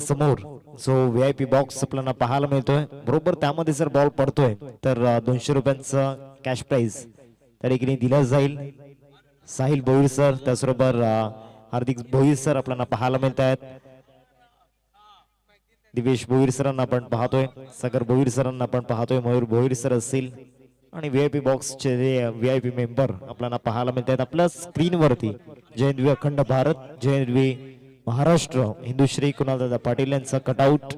समोर जो VIP box आपल्याला पाहायला मिळतोय बरोबर त्यामध्ये जर बॉल पडतोय तर 200 रुपयांचं कॅश प्राइज त्या ठिकाणी दिलं जाईल. साहिल भोईर सर त्याचबरोबर हार्दिक भोईर सर आपल्याला पाहायला मिळत आहेत. दिवेश भोईर सरांना आपण पाहतोय, सागर भोईर सरांना आपण पाहतोय, मयूर भोईर सर असतील आणि VIP बॉक्सचे जे VIP मेंबर आपल्याला पाहायला मिळत आहेत आपल्या स्क्रीनवरती. जय अखंड भारत, जय महाराष्ट्र, हिंदुश्री कुणालदादा पाटील यांचा कटआउट.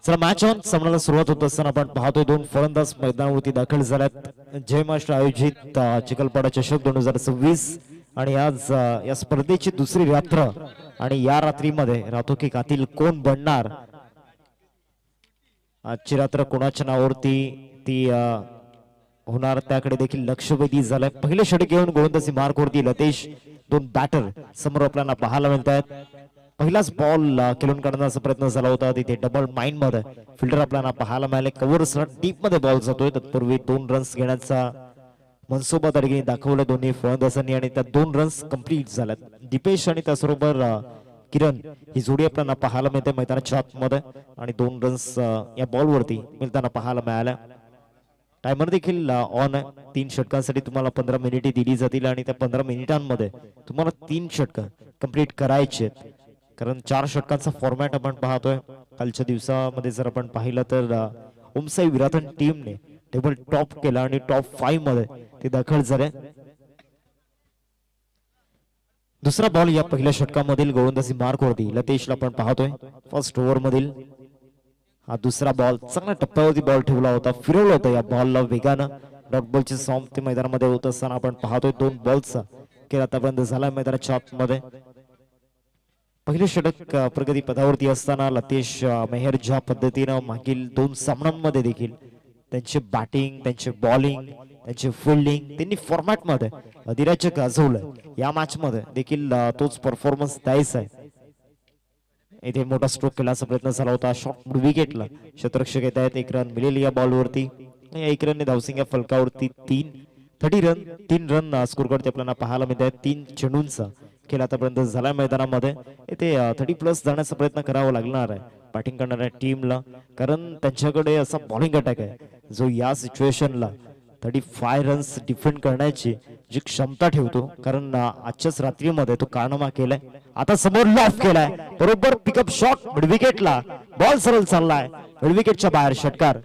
चला मॅच ऑन सामन्याला सुरुवात होत असताना आपण पाहतोय दोन फलंदाज मैदानावरती दाखल झाल्यात. जय महाराष्ट्र आयोजित चिखलपाडा चषक 2026 आणि आज या स्पर्धेची दुसरी रात्र आणि या रात्रीमध्ये रातो की कातील कोण बनणार, आजची रात्र कोणाच्या नावावरती ती होणार त्याकडे देखील लक्ष वेधी झालंय. पहिले षटक घेऊन गोलंदाजी मार्कवरती लतेश, दोन बॅटर समोर आपल्याला पाहायला मिळत आहेत. पहिलाच बॉल खेळून काढण्याचा प्रयत्न झाला होता तिथे डबल माइंड मध्ये फिल्डर आपल्याला पाहायला मिळाले. कव्हर डीप मध्ये बॉल जातोय तत्पूर्वी 2 रन्स घेण्याचा मनसोबा तरीके दाखवलं दोन्ही फलंदाजांनी आणि त्या 2 रन्स कंप्लीट झाल्यात. दीपेश आणि त्याचबरोबर किरण ही जोडी आपल्याला पाहायला मिळते मैदानाच्या आतमध्ये आणि 2 रन्स या बॉलवरती मिळताना पाहायला मिळाल्या. टायमर देखील ऑन आहे. 3 षटकांसाठी तुम्हाला 15 मिनिटे दिली जातील आणि त्या 15 मिनिटांमध्ये तुम्हाला 3 षटक कंप्लीट करायचे आहेत. कारण 4 षटकांचा फॉर्मॅट आपण पाहतोय. कालच्या दिवसामध्ये जर आपण पाहिलं तर ओमसाई विराथन टीमने टेबल टॉप केला आणि टॉप 5 मध्ये ते दाखल झाले. दुसरा बॉल या पहिल्या षटकामधील गोलंदाजी मार्कवरती लतेशला आपण पाहतोय. फर्स्ट ओव्हर मधील हा दुसरा बॉल चांगल्या टप्प्यावरती बॉल ठेवला होता, फिरवलं होतं या बॉलला वेगानं. डॉट बॉलची सॉम ते मैदानामध्ये होत असताना आपण पाहतोय 2 बॉल्सचा खेळ आतापर्यंत झाला मैदानाच्या आतमध्ये. पहिले षटक प्रगती पदावरती असताना लतेश मेहर ज्या पद्धतीनं मागील 2 सामन्यांमध्ये देखील त्यांचे बॅटिंग, त्यांचे बॉलिंग, त्यांचे फिल्डिंग त्यांनी फॉर्मॅट मध्ये अधिराज्य गाजवलंय. या मॅच मध्ये देखील तोच परफॉर्मन्स द्यायचा आहे. इथे मोठा स्ट्रोक केल्याचा प्रयत्न झाला होता. शॉर्ट विकेटला क्षेत्ररक्षक येत आहेत. 1 रन मिळेल या बॉलवरती. या 1 रनने धावसंख्या फलकावरती 3 रन स्कोर करते आपल्याला पाहायला मिळत आहेत. 3 चेंडूंचा खेळ आतापर्यंत झाला मैदानामध्ये. इथे 30+ जाण्याचा प्रयत्न करावा लागणार आहे बॅटिंग करणाऱ्या टीमला, कारण त्यांच्याकडे असा बॉलिंग अटॅक आहे जो या सिच्युएशनला 35 रन्स डिफेंड करण्याची जी क्षमता ठेवतो. कारण आजच्याच रात्रीमध्ये तो कारनामा केलाय. आता समोर लॉफ केलाय, बरोबर पिकअप शॉट मिड विकेटला, बॉल सरळ चाललाय मिड विकेटच्या बाहेर. षटकार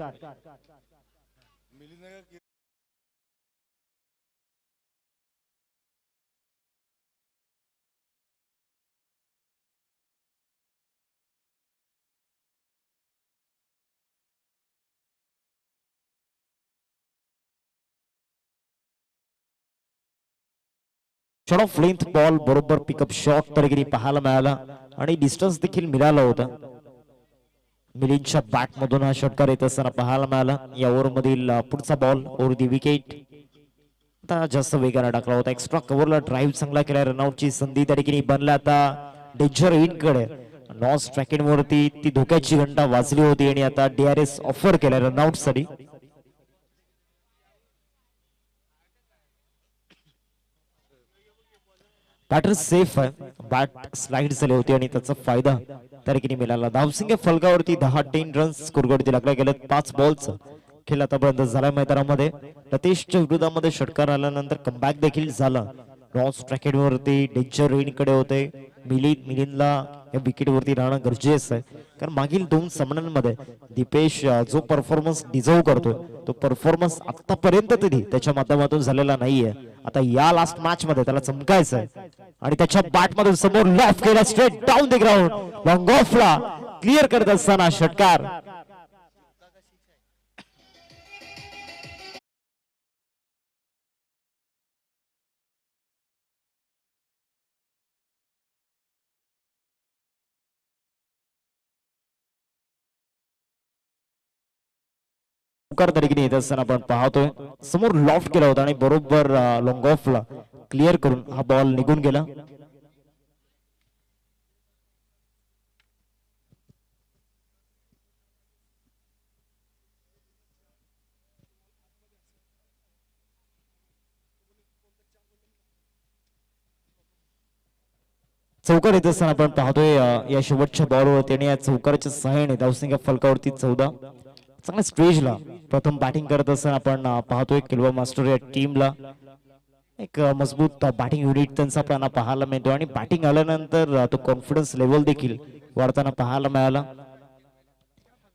शॉट ऑफ लेंथ बॉल बरोबर पिकअप शॉट तरीके पाहायला मिळाला आणि डिस्टन्स देखील मिळाला होता. मिलिंदच्या बॅट मधून हा षटकार येत असताना पाहायला मिळाला. या ओव्हर मधील पुढचा बॉल ओव्हर दी विकेट आता जास्त वेगाने टाकला होता. एक्स्ट्रा कव्हरला ड्राईव्ह चांगला केला. रनआउटची संधी त्या ठिकाणी बनला. आता डेंजर इन कडे नॉन स्ट्रायकिंग वरती ती धोक्याची घंटा वाजली होती आणि आता DRS ऑफर केला रनआउट साठी. बॅटर सेफ आहे. बॅट स्लाइड झाली होती आणि त्याचा फायदा त्या ठिकाणी मिळाला. धावसंख्या फलकावरती 10 रन्स स्कोरवरती लागल्या गेल्यात. 5 बॉलचा खेळ आतापर्यंत झाला मैदानामध्ये. लतेशच्या विरोधामध्ये षटकार आल्यानंतर कमबॅक देखील झाला. क्रॉस ट्रॅकेट वरती डेंजर रेन कडे होते. मिलिंदला या विकेट वरती राहणं गरजेचं आहे, कारण मागील 2 सामन्यांमध्ये दीपेश जो परफॉर्मन्स डिझर्व करतोय तो परफॉर्मन्स आतापर्यंत तरी त्याच्या माध्यमातून झालेला नाहीये. आता या लास्ट मॅच मध्ये त्याला चमकायचं आहे आणि त्याच्या बॅट मधून समोर लॉफ केला straight down the ground. Long ऑफला क्लिअर करत असताना षटकार. तरीके येत असताना आपण पाहतोय समोर लॉफ्ट केला होता आणि बरोबर लॉंग ऑफला क्लिअर करून हा बॉल निघून गेला. चौकार येत असताना आपण पाहतोय या शेवटच्या बॉलवर त्याने या चौकाराच्या सहाय्याने धावसंख्या फलकावरती 14 चांगल्या स्टेजला प्रथम बॅटिंग करत असताना आपण पाहतोय किल्वा मास्टर या टीमला एक मजबूत बॅटिंग युनिट त्यांचा आपल्याला पाहायला मिळतो आणि बॅटिंग आल्यानंतर तो कॉन्फिडन्स लेवल देखील वाढताना पाहायला मिळाला.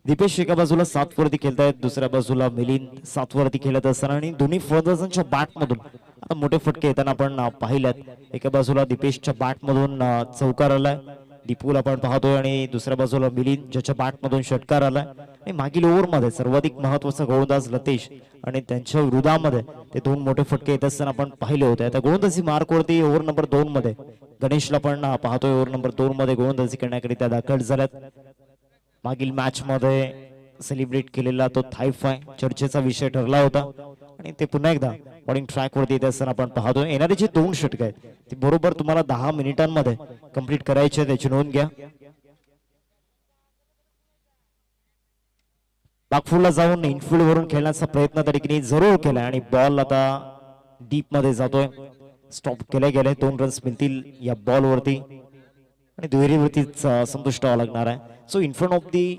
दीपेश एका बाजूला 7 वरती खेळतायत, दुसऱ्या बाजूला मिलिंद 7 वरती खेळत असताना आणि दोन्ही फलंदाजांच्या बॅट मधून आता मोठे फटके येताना आपण पाहिल्यात. एका बाजूला दीपेशच्या बॅट मधून चौकार आलाय, दीपूला आपण पाहतोय आणि दुसऱ्या बाजूला मिलिंद ज्याच्या बॅट मधून षटकार आलाय आणि मागील ओव्हर मध्ये सर्वाधिक महत्वाचा गोलंदाज लतेश आणि त्यांच्या विरोधामध्ये ते 2 मोठे फटके येत असताना आपण पाहिले होते. आता गोलंदाजी मार्क वरती ओव्हर नंबर 2 मध्ये गणेशला पण पाहतोय ओव्हर नंबर 2 मध्ये गोलंदाजी करण्याकरिता दाखल झाल्यात. मागील मॅच मध्ये सेलिब्रेट केलेला तो थायफाय चर्चेचा विषय ठरला होता आणि ते पुन्हा एकदा बॉलिंग ट्रॅक वरती येत असताना आपण पाहतोय. येणारे जे 2 षटक आहेत ते बरोबर तुम्हाला 10 मिनिटांमध्ये कंप्लीट करायचे, त्याची नोंद घ्या. बॅकफुलला जाऊन इनफिल्ड वरून खेळण्याचा प्रयत्न तरीके जरूर केलाय आणि बॉल आता डीप मध्ये जातोय. स्टॉप केले गेले, 2 रन्स मिळतील या बॉल वरती आणि दुहेरीवरतीच संतुष्ट व्हावं लागणार आहे. So in front of the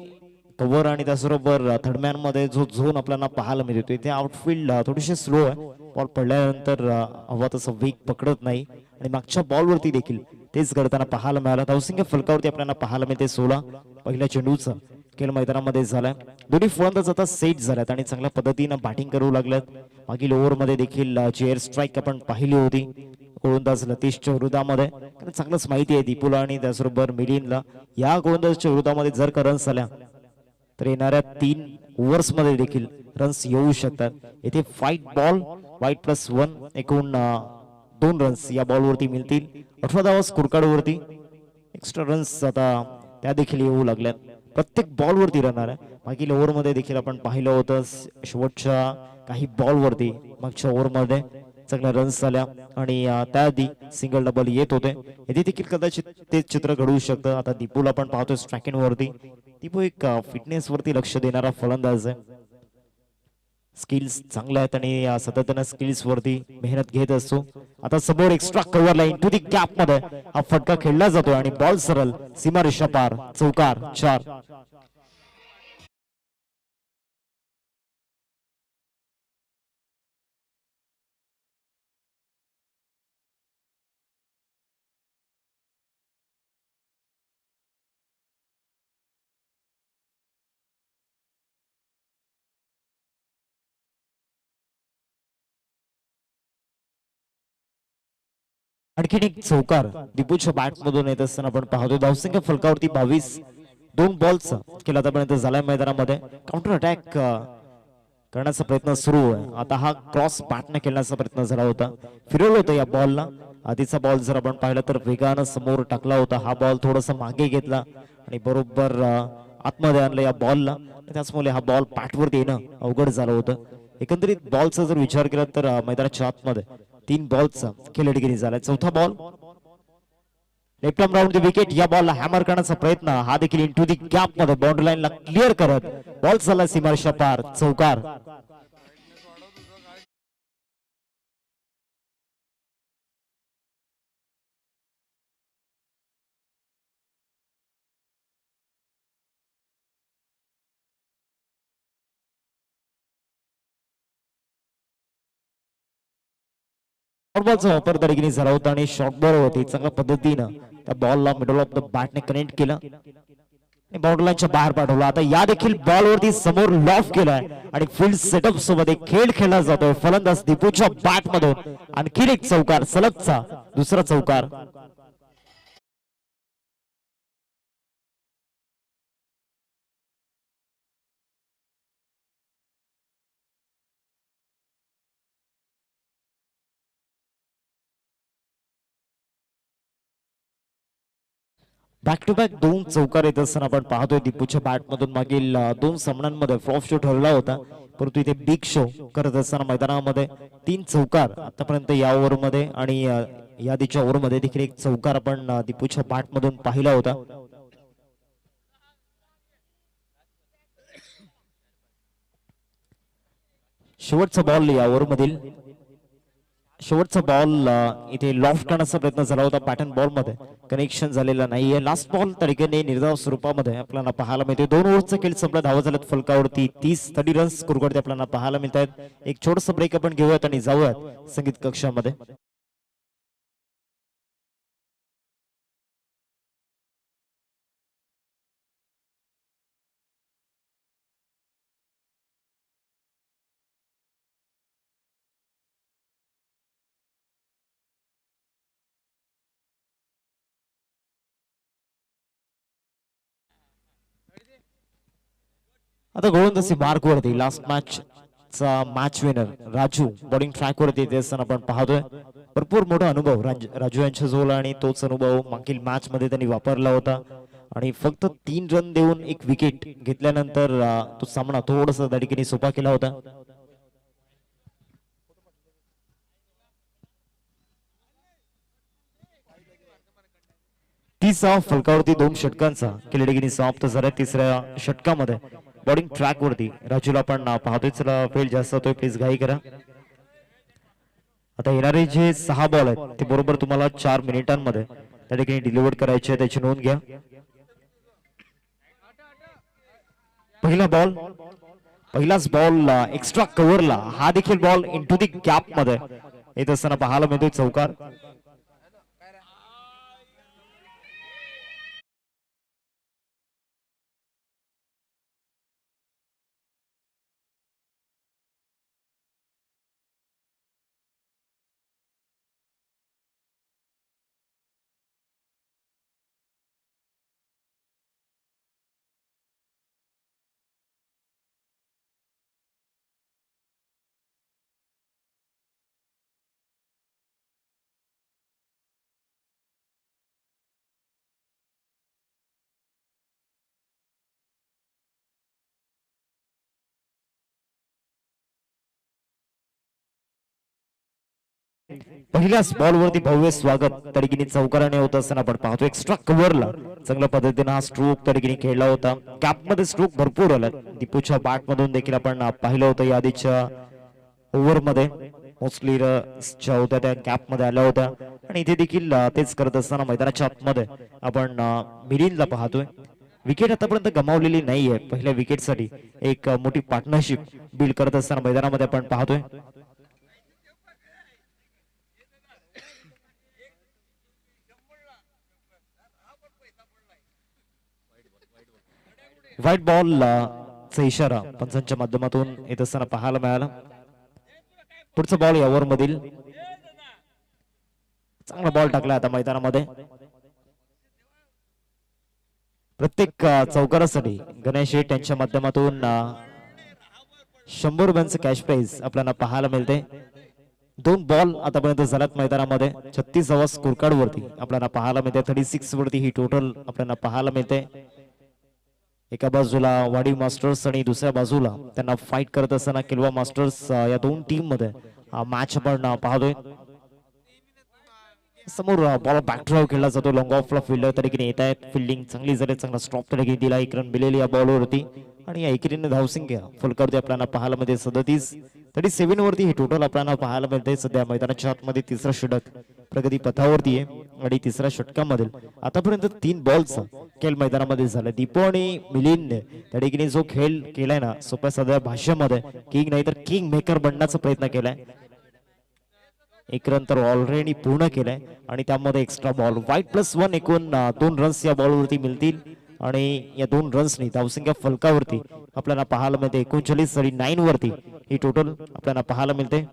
cover आणि त्याचबरोबर थर्डमॅन मध्ये जो झोन आपल्याला पाहायला मिळतो इथे आउटफील्ड थोडीशी स्लो आहे. बॉल पडल्यानंतर हवा तसं वेग पकडत नाही आणि मागच्या बॉल वरती देखील तेच करताना पाहायला मिळालं. धावसंख्या फलकावरती आपल्याला पाहायला मिळते 16. पहिल्या चेंडूचं खेळ मैदानामध्ये झालाय. दोन्ही फलंदाज आता सेट झाल्यात आणि चांगल्या पद्धतीनं बॅटिंग करू लागल्यात. मागील ओव्हर मध्ये देखील एअर स्ट्राईक आपण पाहिली होती गोलंदाज लतीशच्या विरोधामध्ये. चांगलंच माहिती आहे दीपूला आणि त्याचबरोबर मिलिंदला या गोलंदाजच्या विरोधामध्ये जर का रन्स आल्या तर येणाऱ्या 3 ओव्हर्स मध्ये देखील रन्स येऊ शकतात. येथे फाईट बॉल वाईट +1 एकूण 2 रन्स या बॉल वरती मिळतील. 18 धावा स्कोर कार्ड वरती एक्स्ट्रा रन्स आता त्या देखील येऊ लागल्यात. प्रत्येक बॉल वरती राहणार आहे. मागील ओव्हर मध्ये देखील आपण पाहिलं होतं शेवटच्या काही बॉल वरती मागच्या ओव्हर मध्ये चांगल्या रन्स झाल्या आणि त्याआधी सिंगल डबल येत होते. येथे देखील कदाचित ते चित्र घडवू शकतं. आता दीपूला आपण पाहतोय स्ट्रायकिंग वरती. दीपू एक फिटनेस वरती लक्ष देणारा फलंदाज आहे. स्किल्स चांगल्या आहेत आणि सातत्यानं स्किल्स वरती मेहनत घेत असतो. आता समोर extra cover line to the gap मध्ये हा फटका खेळला जातो आणि बॉल सरळ सीमारेषा पार, चौकार 4. आणखीन एक चौकार दीपूच्या बॅट मधून येत असताना आपण पाहतो. धावसंख्या फलकावरती 22. 2 बॉल्स केला आतापर्यंत झालाय मैदानामध्ये. काउंटर अटॅक करण्याचा प्रयत्न सुरू आहे. आता हा क्रॉस बॅटने खेळण्याचा प्रयत्न झाला होता, फिरवलं होतं या बॉलला. आधीचा बॉल जर आपण पाहिला तर वेगानं समोर टाकला होता. हा बॉल थोडासा मागे घेतला आणि बरोबर आतमध्ये आणलं या बॉलला. त्याचमुळे हा बॉल बॅटवरती येणं अवघड झालं होतं. एकंदरीत बॉलचा जर विचार केला तर मैदानाच्या आतमध्ये 3 बॉलचा खेळडगिरी झालाय. चौथा ball left arm round the wicket. या बॉलला हॅमर करण्याचा प्रयत्न, हा देखील इनटू दी गॅप मध्ये बाउंड्री लाईनला क्लिअर करत बॉल झाला सीमारेषा पार, चौकार. बॉलचा वापर तडकीने झाला होता आणि शॉर्ट बॉल होती. चांगल्या पद्धतीनं त्या बॉलला मिडल ऑफ द बॅटने कनेक्ट केला आणि बाउंड्री लाईनच्या बाहेर पाठवला. आता या देखील बॉल वरती समोर लॉफ केलाय आणि फील्ड सेटअप सोबत एक खेळ खेळला जातोय. फलंदाज दीपूच्या बॅट मधून आणखी एक चौकार, सलगचा दुसरा चौकार. बॅक टू बॅक 2 चौकार येत असताना आपण पाहतोय दीपूच्या बॅट मधून. मागील 2 सामन्यांमध्ये फ्लॉप शो ठरला होता, परंतु इथे बिग शो करत असताना मैदानामध्ये 3 चौकार आतापर्यंत या ओव्हर मध्ये आणि यादीच्या ओव्हर मध्ये देखील एक चौकार आपण दीपूच्या बॅट मधून पाहिला होता. शेवटचा बॉल या ओव्हर मधील शेवटचा बॉल इथे लॉफ्ट करण्याचा प्रयत्न झाला होता पॅटर्न बॉल मध्ये कनेक्शन झालेला नाहीये. लास्ट बॉल त्या ठिकाणी निर्धाव स्वरूपामध्ये आपल्याला पाहायला मिळते. 2 ओव्हरचा खेळ संपला. धावा झाल्यात फलकावरती 30 रन्स स्कोर करते आपल्याला पाहायला मिळत आहेत. एक छोटस ब्रेक आपण घेऊयात आणि जाऊयात संगीत कक्षामध्ये. आता गोलंदाजी मार्क वरती लास्ट मॅच चा match winner Raju bowling track वरती येते असताना आपण पाहतोय. भरपूर मोठा अनुभव राजू यांच्या जोला आणि तोच अनुभव मागील मॅच मध्ये त्यांनी वापरला होता आणि फक्त 3 रन देऊन एक विकेट घेतल्यानंतर तो सामना थोडासा त्या ठिकाणी सोपा केला होता. तीसरा फलकावरती 2 षटकांचा केलेली समाप्त झाला. तिसऱ्या षटकामध्ये बॉलिंग ट्रॅक वरती राजूला आपण पाहतोय. चला वेळ जास्त होतोय, प्लीज घाई करा. आता येणारे जे 6 बॉल आहेत ते बरोबर तुम्हाला 4 मिनिटांमध्ये त्या ठिकाणी डिलिव्हर करायचे, त्याची नोंद घ्या. पहिला बॉल, पहिलाच बॉल एक्स्ट्रा कव्हरला, हा देखील बॉल इंटू दी गॅप मध्ये येत असताना पाहायला मिळतोय चौकार. पहिल्याच बॉलवरती भव्य स्वागत त्या ठिकाणी चौकाराने होत असताना आपण पाहतो. एक्स्ट्रा कव्हरला चांगल्या पद्धतीने हा स्ट्रोक त्या ठिकाणी खेळला होता. गॅप मध्ये स्ट्रोक भरपूर आला. दीपूच्या बॅट मधून देखील आपण पाहिलं होतं या आधीच्या ओव्हर मध्ये मोस्टली होत्या त्या गॅप मध्ये आल्या होत्या आणि इथे देखील तेच करत असताना मैदानाच्या आतमध्ये आपण मिलिंदला पाहतोय. विकेट आतापर्यंत गमावलेली नाहीये. पहिल्या विकेटसाठी एक मोठी पार्टनरशिप बिल्ड करत असताना मैदानामध्ये आपण पाहतोय. व्हाईट बॉल चा इशारा पंचांच्या माध्यमातून येत असताना पाहायला मिळाला. पुढचा बॉल या ओव्हर मधील चांगला बॉल टाकला आता मैदानामध्ये. प्रत्येक चौकारासाठी गणेश शेठ यांच्या माध्यमातून 100 रुपयांचं कॅश प्राइज आपल्याला पाहायला मिळते. 2 बॉल आतापर्यंत झाल्यात मैदानामध्ये. 36वा स्कोर कार्ड वरती आपल्याला पाहायला मिळते. 36 वरती ही टोटल आपल्याला पाहायला मिळते. एका बाजूला वाडी मास्टर्स आणि दुसऱ्या बाजूला त्यांना फाईट करत असताना किल्वा मास्टर्स या 2 टीम मध्ये हा मॅच आपण पाहतोय. समोर बॉल बॅकड्रॉप खेळला जातो. लॉंग ऑफला फिल्डर तरीके येत आहेत. फिल्डिंग चांगली झाली, चांगला स्टॉप तरीके दिला. 1 रन मिळेल या बॉलवरती आणि या एकेरीने धावसंख्या फलकावरती आपल्याला पाहायला मिळते 37 वरती हे टोटल आपल्याला पाहायला मिळते. सध्या मैदानाच्या आतमध्ये तिसरा षटक प्रगती पथावरती आहे आणि तिसऱ्या षटकामध्ये आतापर्यंत 3 बॉलचा खेळ मैदानामध्ये झाला. दीपो आणि मिलिंद त्या ठिकाणी जो खेळ केलाय ना, सोप्या साध्या भाषेमध्ये किंग नाही तर किंग मेकर बनण्याचा प्रयत्न केलाय. 1 रन तर ऑलरेडी पूर्ण केलाय आणि त्यामध्ये एक्स्ट्रा बॉल +1 एकूण 2 रन्स या बॉलवरती मिळतील आणि या 2 रन्सनी धावसंख्या फलकावरती आपल्याला पाहायला मिळते 39 वरती ही टोटल आपल्याला पाहायला मिळते.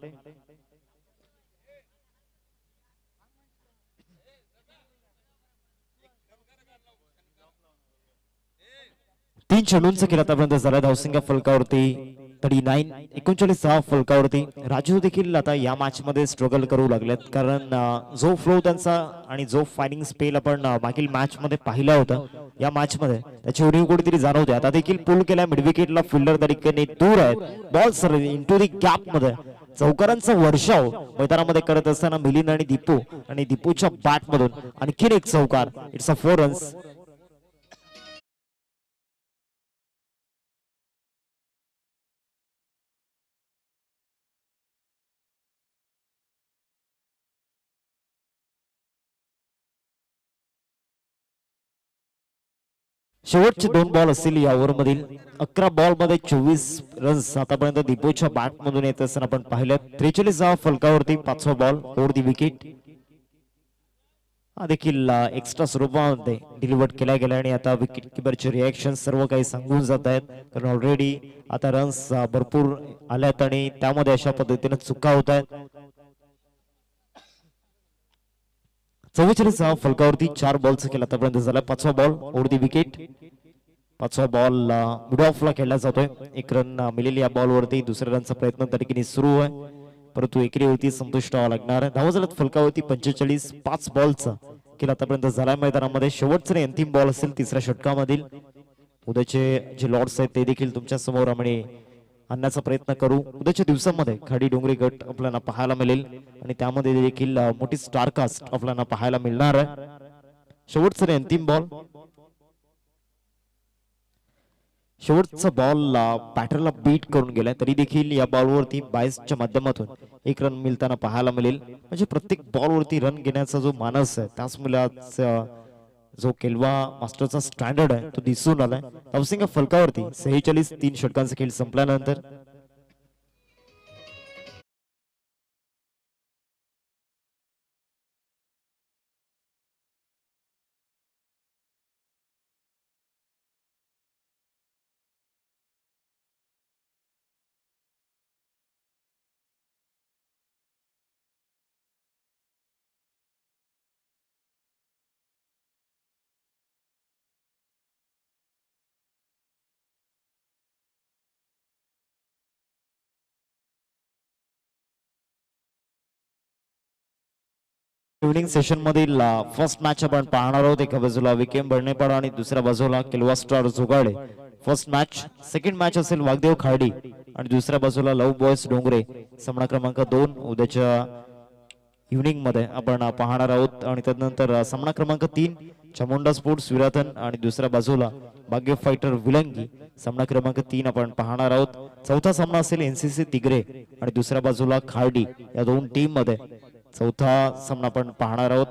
तीन चेंडूंचा खेळ आतापर्यंत झाला. धावसंख्या फलकावरती 39 फलकावरती. राजू देखील आता या मॅच मध्ये स्ट्रगल करू लागलेत कारण जो फ्लो त्यांचा आणि जो फायरिंग स्पेल आपण मागील मॅच मध्ये पाहिला होता या मॅच मध्ये त्याची उणीव कुठेतरी जाणवते. आता देखील पुल केला मिड विकेटला. फिल्डर तरीकेने दूर आहेत. बॉल सर इंटू दी गॅप मध्ये चौकारांचा वर्षाव मैदानामध्ये करत असताना मिलिंद आणि दीपूच्या बॅट मधून आणखीन एक चौकार. It's a 4 runs. शेवटचे 2 बॉल असतील या ओव्हरमधील. 11 बॉल मध्ये 24 रन्स आतापर्यंत दीपूच्या बॅट मधून येत असताना आपण पाहिलं. 43 फलकावरती 5वा बॉल ओव्हर दी विकेट हा देखील एक्स्ट्रा स्वरूपामध्ये डिलिव्हर केला गेला आणि आता विकेट किपरचे रिएक्शन सर्व काही सांगून जात आहेत. कारण ऑलरेडी आता रन्स भरपूर आल्यात आणि त्यामध्ये अशा पद्धतीने चुका होत आहेत. 44 फलकावरती 4 बॉलचा केला आतापर्यंत झाला. 5वा बॉल ओव्हर दी विकेट. 5वा बॉल मिड ऑफला खेळला जातोय. 1 रन मिळेल या बॉलवरती. दुसऱ्या रनचा प्रयत्न त्या ठिकाणी सुरू आहे परंतु एकरीवरती संतुष्ट व्हावं लागणार. धावा झाल्यात फलकावरती 45. 5 बॉलचा केला आतापर्यंत झाला मैदानामध्ये. शेवटचा आणि अंतिम बॉल असेल तिसऱ्या षटकामधील. उद्याचे जे लॉर्ड्स आहेत ते देखील तुमच्या समोर आम्ही आणण्याचा प्रयत्न करू. उद्याच्या दिवसामध्ये खाडी डोंगरी गट आपल्याला पाहायला मिळेल आणि त्यामध्ये देखील मोठी स्टारकास्ट आपल्याला पाहायला मिळणार आहे. शेवटचा आणि अंतिम बॉल. शेवटचा बॉल बॅटरला बीट करून गेलाय तरी देखील या बॉलवरती 22च्या माध्यमातून 1 रन मिळताना पाहायला मिळेल. म्हणजे प्रत्येक बॉलवरती रन घेण्याचा जो मानस आहे त्याच मुलाचा जो केलवा मास्टरचा स्टँडर्ड आहे तो दिसून आलाय. धावसंख्या फलकावरती 46. 3 षटकांचा खेळ संपल्यानंतर इव्हनिंग सेशन मधील फर्स्ट मॅच आपण पाहणार आहोत. एका बाजूला विकेम बर्नेपाडा आणि दुसऱ्या बाजूला Kelwa star Jogade. First match. Second match असेल वाघदेव खार्डी आणि दुसऱ्या बाजूला लव बॉयज डोंगरे. सामना क्रमांक 2 उद्याच्या इव्हनिंग मध्ये आपण पाहणार आहोत. आणि त्यानंतर सामना क्रमांक 3 चामुंडा स्पोर्ट्स विराथन आणि दुसऱ्या बाजूला भाग्य फायटर विलंगी. सामना क्रमांक 3 आपण पाहणार आहोत. चौथा सामना असेल एनसीसी तिगरे आणि दुसऱ्या बाजूला खार्डी या 2 टीम मध्ये चौथा सामना आपण पाहणार आहोत.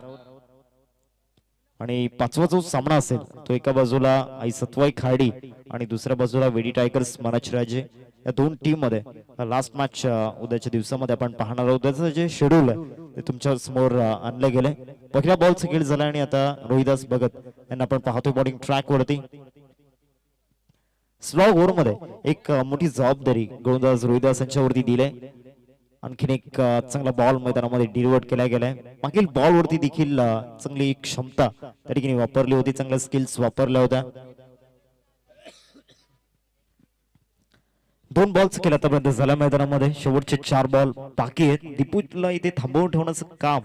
आणि 5वा जो सामना असेल तो एका बाजूला आई सत्वाई खार्डी आणि दुसऱ्या बाजूला वेडी टायगर्स मनाच राजे या 2 टीम मध्ये लास्ट मॅच उद्याच्या दिवसामध्ये आपण पाहणार आहोत. त्याचं जे शेड्यूल आहे ते तुमच्या समोर आणलं गेलंय. पहिल्या बॉलचा खेळ झाला आणि आता रोहिदास भगत यांना आपण पाहतोय बॉलिंग ट्रॅक वरती. स्लॉग ओव्हर मध्ये एक मोठी जबाबदारी गोलंदाज रोहिदास यांच्यावरती दिले. आणखीन एक चांगला बॉल मैदानामध्ये डिलिव्हर केला गेलाय. मागील बॉल वरती देखील चांगली क्षमता त्या ठिकाणी वापरली होती. चांगल्या स्किल्स वापरल्या होत्या. 2 बॉल्स केला आतापर्यंत झाला मैदानामध्ये. शेवटचे 4 बॉल बाकी आहेत. दीपूला इथे थांबवून ठेवण्याचं काम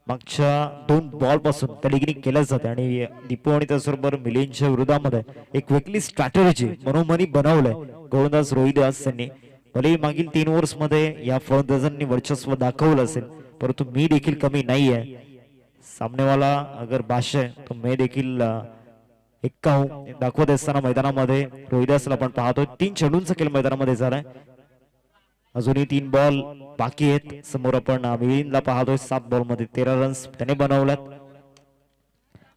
मागच्या 2 बॉल पासून त्या ठिकाणी केलं जाते आणि दीपू आणि त्याचबरोबर मिलिंदच्या विरोधामध्ये एक वेगळी स्ट्रॅटेजी मनोमनी बनवलंय गोलंदाज रोहिदास यांनी. भले मागील 3 ओव्हर्स मध्ये या फलंदाजांनी वर्चस्व दाखवलं असेल परंतु मी देखील कमी नाही आहे. सामनेवाला अगर बादशाह तो मैं देखील एक्का हूं दाखवत असताना मैदानामध्ये रोहिदासला आपण पाहतोय. 3 चेंडूंचा खेळ मैदानामध्ये झालाय. अजूनही 3 बॉल बाकी आहेत. समोर आपण मिलिंदला पाहतोय. 7 बॉल मध्ये 13 रन्स त्याने बनवल्यात.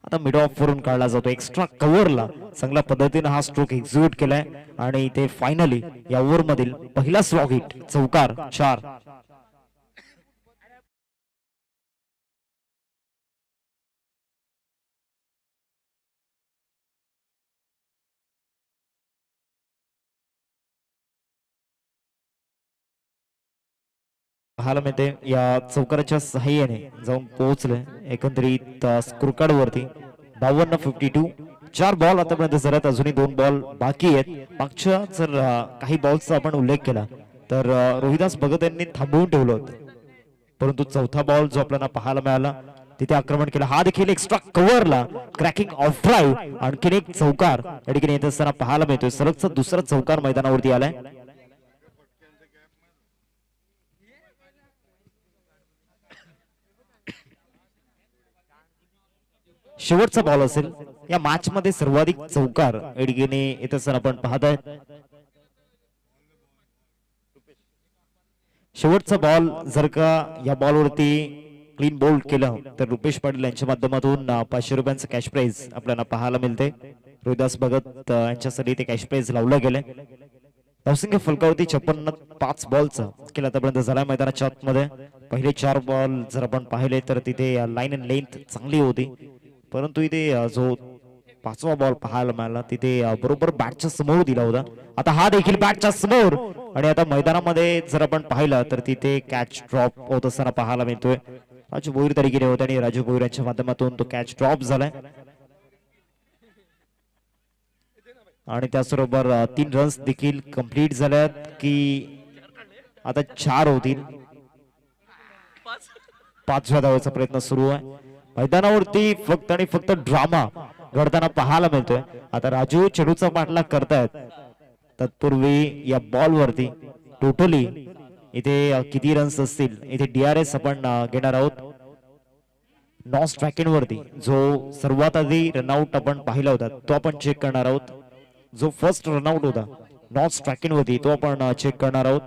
आता मिड ऑफ वरून काढला जातो. एक्स्ट्रा कव्हरला चांगल्या पद्धतीने हा स्ट्रोक एक्झिक्यूट केलाय आणि इथे फायनली या ओव्हर मधील पहिला स्लॉग हिट चौकार 4. पाहायला मिळते या चौकाराच्या सहाय्याने जाऊन पोहोचले एकंदरीत स्कोरकार्ड वरती 52-52. 4 बॉल आतापर्यंत झाल्यात. अजूनही 2 बॉल बाकी आहेत. मागच्या जर काही बॉल्सचा आपण उल्लेख केला तर रोहिदास भगत यांनी थांबवून ठेवलं होतं परंतु चौथा बॉल जो आपल्याला पाहायला मिळाला तिथे आक्रमण केलं. हा देखील एक्स्ट्रा कव्हरला क्रॅकिंग ऑफ ड्राईव्ह. आणखीन एक चौकार या ठिकाणी येत असताना पाहायला मिळतोय. सलगचा दुसरा चौकार मैदानावरती आलाय. शेवटचा बॉल असेल या मॅच मध्ये सर्वाधिक चौकार एडगेने येत असताना आपण पाहताय. शेवटचा बॉल जर का या बॉलवरती क्लीन बोल्ड केलं तर रुपेश पाटील यांच्या माध्यमातून 500 रुपयांचं कॅश प्राइज आपल्याला पाहायला मिळते. रोहिदास भगत यांच्यासाठी ते कॅश प्राइज लावलं गेले. धावसंख्या फलकावरती 56 बॉलचा खेळ आतापर्यंत झाला मैदानाच्या आतमध्ये. पहिले 4 बॉल जर आपण पाहिले तर तिथे लाईन अँड लेंथ चांगली होती, परंतु इथे जो 5वा बॉल पाहायला मिळाला तिथे बरोबर बॅटच्या समोर दिला होता. आता हा देखील बॅटच्या समोर आणि आता मैदानामध्ये जर आपण पाहिलं तर तिथे कॅच ड्रॉप होत असताना पाहायला मिळतोय. राजू भोईर तरी गेले होते आणि राजू भोईर यांच्या माध्यमातून तो कॅच ड्रॉप झालाय आणि त्याचबरोबर 3 रन्स देखील कंप्लीट झाल्यात की आता 4 होतील. 5व्या धावेचा प्रयत्न सुरू आहे. मैदानावरती फक्त आणि फक्त ड्रामा घडताना पाहायला मिळतोय. आता राजू चेडूचा पाठलाग करतायत. तत्पूर्वी या बॉल वरती टोटली इथे किती रन्स असतील इथे DRS आपण घेणार आहोत. नॉन स्ट्रायकिंग वरती जो सर्वात आधी रनआउट आपण पाहिला होता तो आपण चेक करणार आहोत. जो फर्स्ट रनआउट होता नॉन स्ट्रायकिंग वरती तो आपण चेक करणार आहोत.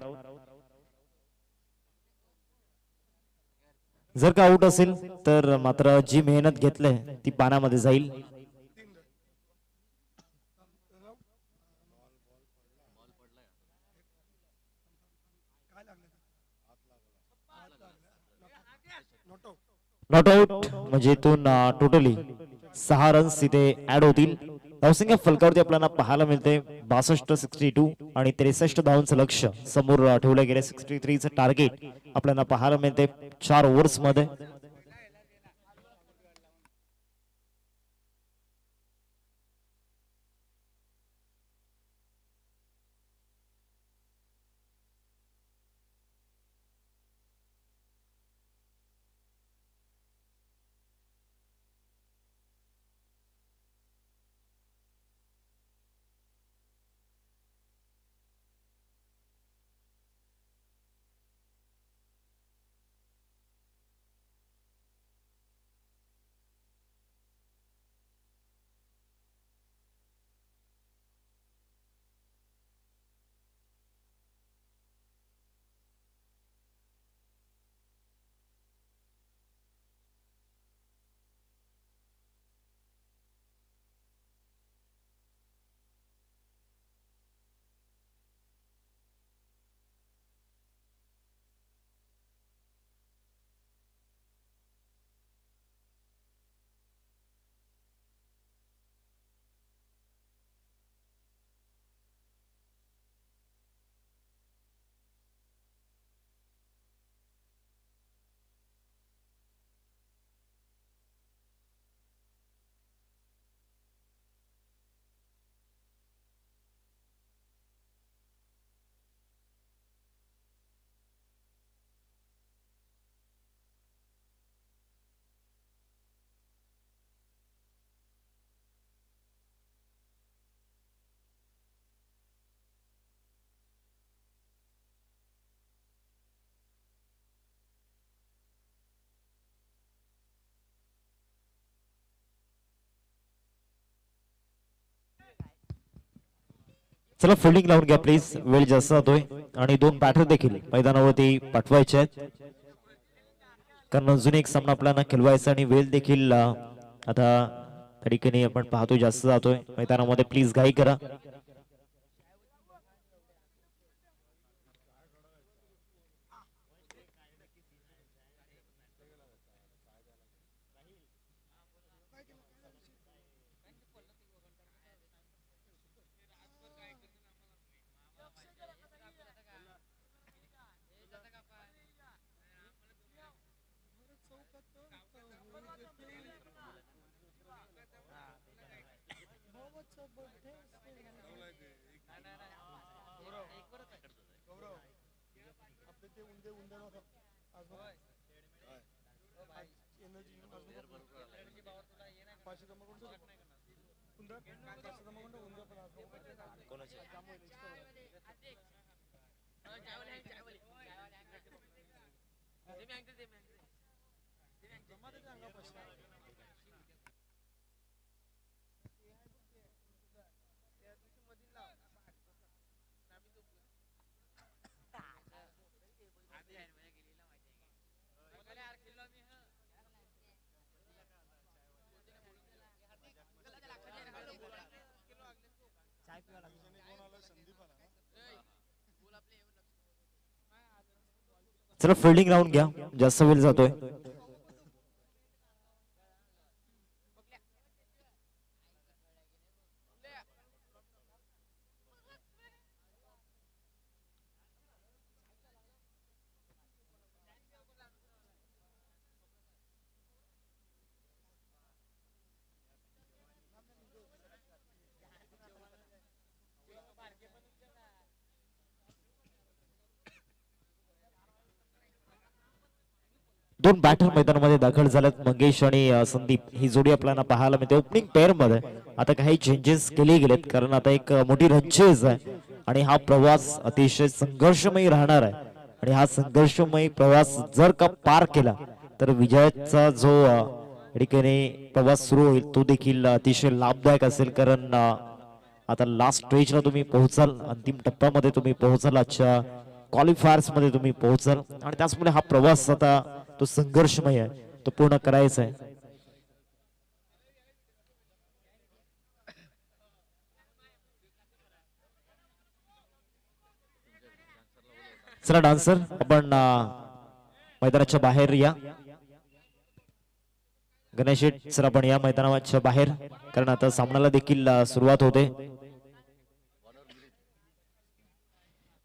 जर का आउट असेल तर मात्र जी मेहनत घेतली ती पाण्यामध्ये जाईल. नॉट आउट म्हणजे इथून टोटली 6 रन्स इथे ऍड होतील. धावसंख्या फलकावरती आपल्याला पाहायला मिळते 62-62 आणि 63 धावांचं लक्ष समोर ठेवलं गेले. 63चं टार्गेट आपल्याला पाहायला मिळते 4 ओव्हर्स मध्ये. चला फिल्डिंग लावून घ्या प्लीज, वेळ जास्त जातोय आणि 2 बॅटर देखील मैदानावरती पाठवायचे आहेत कारण अजून एक सामना आपल्याला खेळवायचा आणि वेळ देखील आता त्या ठिकाणी आपण पाहतो जास्त जातोय मैदानामध्ये. प्लीज घाई करा. चला फिल्डिंग राऊंड घ्या, जास्त वेळ जातोय. दोन बॅटर मैदानामध्ये दाखल झालेत, मंगेश आणि संदीप ही जोडी आपल्याला पाहायला मिळते ओपनिंग पेअर मध्ये. आता काही चेंजेस केले गेलेत कारण आता एक मोठी रनचेज आहे आणि हा प्रवास अतिशय संघर्षमयी राहणार आहे. आणि हा संघर्षमयी प्रवास जर का पार केला तर विजयाचा जो ठिकाणी प्रवास सुरू होईल तो देखील अतिशय लाभदायक असेल. कारण आता लास्ट स्टेजला तुम्ही पोहोचाल, अंतिम टप्प्यामध्ये तुम्ही पोहोचाल, आजच्या क्वालिफायर्स मध्ये तुम्ही पोहोचाल आणि त्याचमुळे हा प्रवास आता तो संघर्षमय आहे, तो पूर्ण करायचा आहे. चला डान्सर आपण मैदानाच्या बाहेर या. गणेश सर आपण या मैदानाच्या बाहेर, कारण आता सामन्याला देखील सुरुवात होते.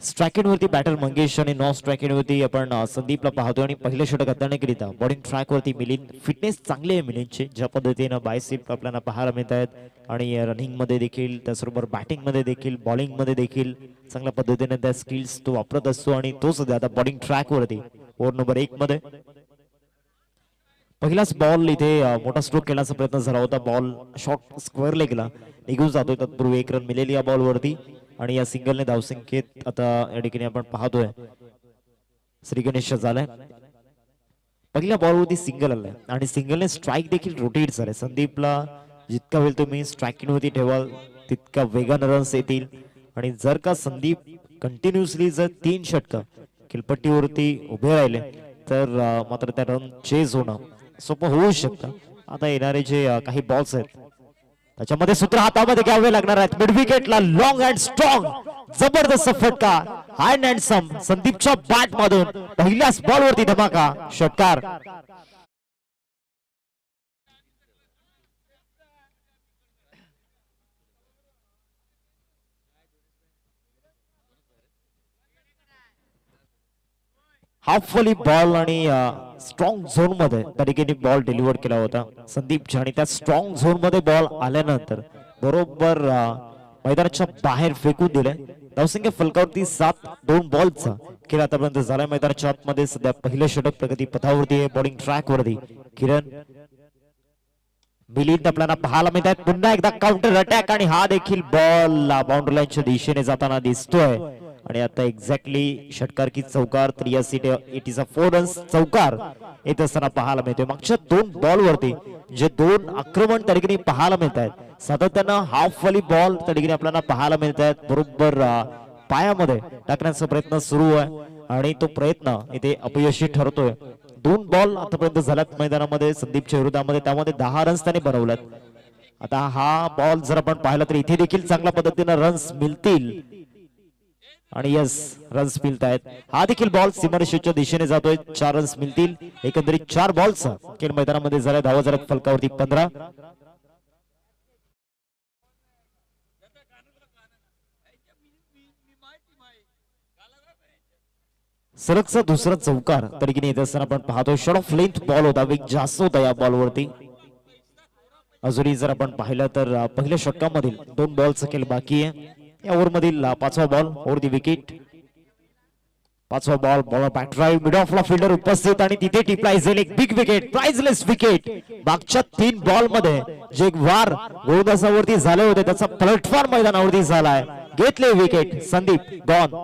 स्ट्रायकिंग वरती बॅटर मंगेश आणि नॉन स्ट्रायकिंग वरती आपण संदीपला पाहतो. आणि पहिलं षटक हाताळण्याकरिता बॉलिंग ट्रॅक वरती मिलिंद. फिटनेस चांगली आहे मिलिंदची, ज्या पद्धतीनं बायसेप आपल्याला पाहायला मिळत आहेत आणि रनिंग मध्ये देखील, त्याचबरोबर बॅटिंग मध्ये देखील, बॉलिंग मध्ये देखील चांगल्या पद्धतीने त्या स्किल्स तो वापरत असतो. आणि तो सध्या आता बॉलिंग ट्रॅक वरती ओव्हर नंबर 1 मध्ये पहिलाच बॉल इथे मोठा स्ट्रोक केल्याचा प्रयत्न झाला होता. बॉल शॉर्ट स्क्वेअर लेगला निघून जातोय, तत्पूर्वी 1 रन मिळाली या बॉल वरती. आणि या सिंगलने धावसंख्येत आता या ठिकाणी आपण पाहतोय श्री गणेश झालाय. पहिल्या बॉलवरती सिंगल आलाय आणि सिंगलने स्ट्राईक देखील रोटेट झाले. संदीपला जितका वेळ तुम्ही स्ट्रायकिंग वरती ठेवाल तितका वेगाने रन्स येतील. आणि जर का संदीप कंटिन्युअसली जर 3 षटक खेळपट्टीवरती उभे राहिले तर मात्र त्या रन चेज होणं सोपं होऊ शकतं. आता येणारे जे काही बॉल्स आहेत त्याच्यामध्ये सूत्र हातामध्ये घ्यावे लागणार आहेत. मिड विकेटला लॉंग अँड स्ट्रॉंग जबरदस्त फटका, हँड अँड सम संदीपच्या बॅट मधून पहिल्याच बॉल वरती धमाका षटकार. हाफ वॉली बॉल आणि स्ट्रॉंग झोन मध्ये त्या ठिकाणी बॉल डिलिव्हर केला होता संदीपच्या. आणि त्या स्ट्रॉंग झोन मध्ये बॉल आल्यानंतर बरोबर मैदानाच्या बाहेर फेकून दिले. धावसंख्या फलकावरती 7 2 बॉलचा खेळ आतापर्यंत झाला मैदानाच्या आतमध्ये. सध्या पहिलं षटक प्रगती पथावरती आहे, बॉलिंग ट्रॅक वरती किरण मिलिंद आपल्याला पाहायला मिळत आहेत. पुन्हा एकदा काउंटर अटॅक आणि हा देखील बॉल बाउंड्री लाईनच्या दिशेने जाताना दिसतोय. आणि आता एक्झॅक्टली षटकार की चौकार 83 4 रन्स चौकार येत असताना पाहायला मिळतोय. मागच्या 2 बॉल वरती जे 2 आक्रमण त्या ठिकाणी पाहायला मिळत आहेत, सातत्यानं हाफ वॉली बॉल त्या ठिकाणी आपल्याला पाहायला मिळत आहेत. बरोबर पायामध्ये टाकण्याचा प्रयत्न सुरू आहे आणि तो प्रयत्न इथे अपयशी ठरतोय. 2 बॉल आतापर्यंत झाल्यात मैदानामध्ये संदीपच्या विरोधामध्ये, त्यामध्ये 10 रन्स त्याने बनवल्यात. आता हा बॉल जर आपण पाहिला तर इथे देखील चांगल्या पद्धतीने रन्स मिळतील. आणि यस रन्स मिळत आहेत. हा देखील बॉल सीमारेषेच्या दिशेने जातोय. 4 रन्स मिळतील. एकंदरीत 4 बॉल्सचा खेळ मैदानामध्ये झाला. धावा झाल्यात फलकावरती 15. सरकचा दुसरा चौकार तरीके येत असताना आपण पाहतो. शॉट ऑफ लेंथ बॉल होता, वेग जास्त होता या बॉल वरती. अजूनही जर आपण पाहिलं तर पहिल्या षटकामधील 2 बॉलचा खेळ बाकी आहे. या ओव्हर मधील 5वा बॉल ओव्हर दी विकेट. 5वा ball bowler back drive mid ऑफला फिल्डर उपस्थित आणि तिथे टिपलाय जाईल एक बिग विकेट, प्राइजलेस विकेट. मागच्या 3 बॉल मध्ये जे वार गोलंदाजावरती झाले होते त्याचा पलटवार मैदानावरती झालाय. घेतले विकेट संदीप गॉन.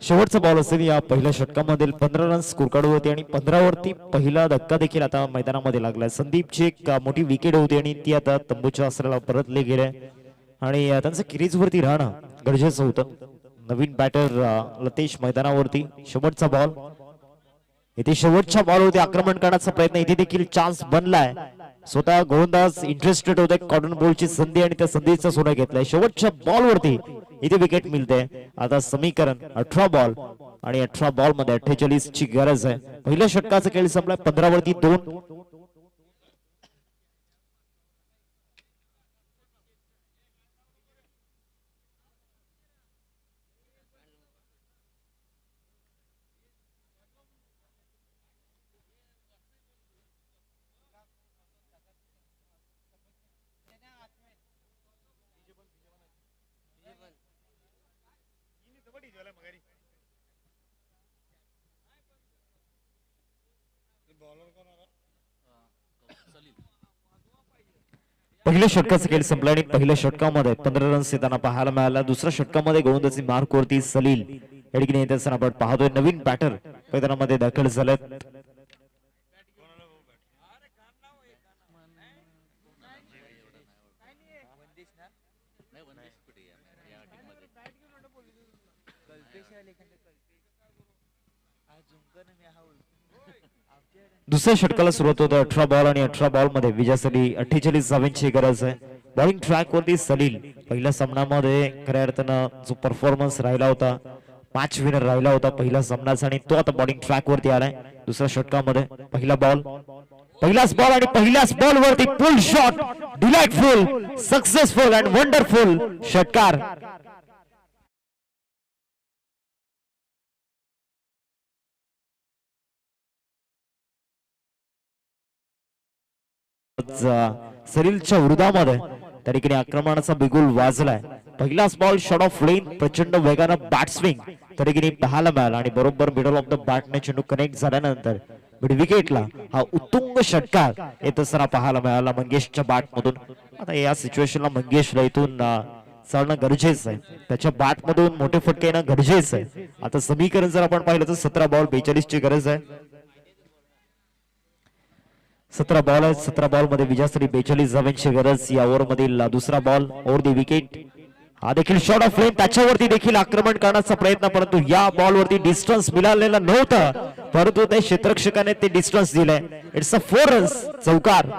शेवटचा बॉल असेल या पहिल्या षटकामधील 15 रन स्कोर कार्ड होते आणि 15 वरती पहिला धक्का देखील आता मैदानामध्ये लागलाय. संदीपची एक मोठी विकेट होती आणि ती आता तंबूच्या आसराला परतले गेले आणि त्यांचं क्रीज वरती राहणं गरजेचं होतं. नवीन बॅटर लतेश मैदानावरती. शेवटचा बॉल, इथे शेवटच्या बॉलवरती आक्रमण करण्याचा प्रयत्न, इथे देखील चान्स बनलाय. स्वतः गोलंदाज इंटरेस्टेड होते, कॉटन बॉलची संधी आणि त्या संधीचा सोडा घेतलाय. शेवटच्या बॉलवरती इथे विकेट मिळते. आता समीकरण 18 बॉल आणि 18 बॉल मध्ये 48 ची गरज आहे. पहिल्या षटकाचा खेळ संपलाय 15 वरती 2. पहिल्या षटकाचा खेळ संपला आणि पहिल्या षटकामध्ये 15 रन्स येताना पाहायला मिळाला. दुसऱ्या षटकामध्ये गोलंदाजी मार्क वरती सलील या ठिकाणी येत असताना आपण पाहतोय. नवीन बॅटर मैदानामध्ये दाखल झालेत. दुसऱ्या षटकाला सुरुवात होतं. 18 बॉल आणि 18 बॉल मध्ये विजयासाठी 48 धावांची गरज आहे. बॉलिंग ट्रॅक वरती सलील पहिल्या सामन्यामध्ये खऱ्या अर्थानं जो परफॉर्मन्स राहिला होता, मॅच विनर राहिला होता पहिल्या सामन्याचा आणि तो आता बॉलिंग ट्रॅक वरती आलाय. दुसऱ्या षटकामध्ये पहिला बॉल, पहिलाच बॉल आणि पहिल्याच बॉल वरती pull shot, delightful, successful and wonderful षटकार. सलीलच्या विरोधामध्ये त्या ठिकाणी आक्रमणाचा बिगुल वाजलाय. पहिलाच बॉल शॉट ऑफ लेन, प्रचंड वेगानं बॅट स्विंग त्या ठिकाणी पाहायला मिळाला आणि बरोबर मिडल ऑफ द बॅटने चेंडू कनेक्ट झाल्यानंतर मिड विकेटला हा उत्तुंग षटकार येत असताना पाहायला मिळाला मंगेशच्या बॅट मधून. आता या सिच्युएशनला मंगेशला इथून चालणं गरजेचं आहे, त्याच्या बॅट मधून मोठे फटके येणं गरजेचं आहे. आता समीकरण जर आपण पाहिलं तर 17 बॉल 42 ची गरज आहे. 17 बॉल आहेत. 17 बॉल मध्ये विजयासाठी 42 धावांची गरज. या ओव्हर मधील दुसरा बॉल ओव्हर दी विकेट, हा देखील शॉट ऑफ लेन, त्याच्यावरती देखील आक्रमण करण्याचा प्रयत्न, परंतु या बॉल वरती डिस्टन्स मिळालेला नव्हता, परंतु त्या क्षेत्ररक्षकाने ते डिस्टन्स दिलंय. इट्स अ 4 रन्स, चौकार.